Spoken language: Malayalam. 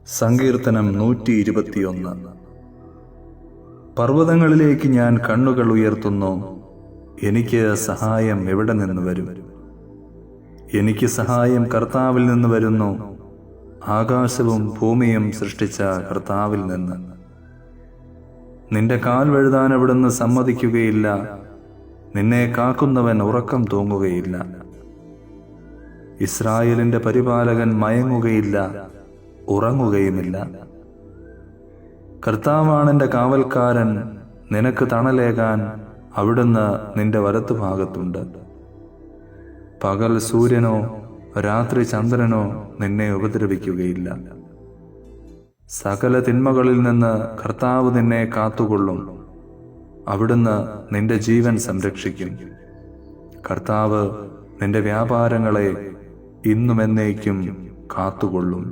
സങ്കീർത്തനം 121. പർവ്വതങ്ങളിലേക്ക് ഞാൻ കണ്ണുകൾ ഉയർത്തുന്നു. എനിക്ക് സഹായം എവിടെ നിന്ന് വരും? എനിക്ക് സഹായം കർത്താവിൽ നിന്ന് വരുന്നു, ആകാശവും ഭൂമിയും സൃഷ്ടിച്ച കർത്താവിൽ നിന്ന്. നിന്റെ കാൽ വഴുതാൻ അവിടുന്ന് സമ്മതിക്കുകയില്ല, നിന്നെ കാക്കുന്നവൻ ഉറക്കം തൂങ്ങുകയില്ല. ഇസ്രായേലിന്റെ പരിപാലകൻ മയങ്ങുകയില്ല, ഉറങ്ങുകയുമില്ല. കർത്താവാണെന്റെ കാവൽക്കാരൻ, നിനക്ക് തണലേകാൻ അവിടുന്ന് നിന്റെ വലത്തുഭാഗത്തുണ്ട്. പകൽ സൂര്യനോ രാത്രി ചന്ദ്രനോ നിന്നെ ഉപദ്രവിക്കുകയില്ല. സകല തിന്മകളിൽ നിന്ന് കർത്താവ് നിന്നെ കാത്തുകൊള്ളും. അവിടുന്ന് നിന്റെ ജീവൻ സംരക്ഷിക്കും. കർത്താവ് നിന്റെ വ്യാപാരങ്ങളെ ഇന്നും എന്നേക്കും കാത്തുകൊള്ളും.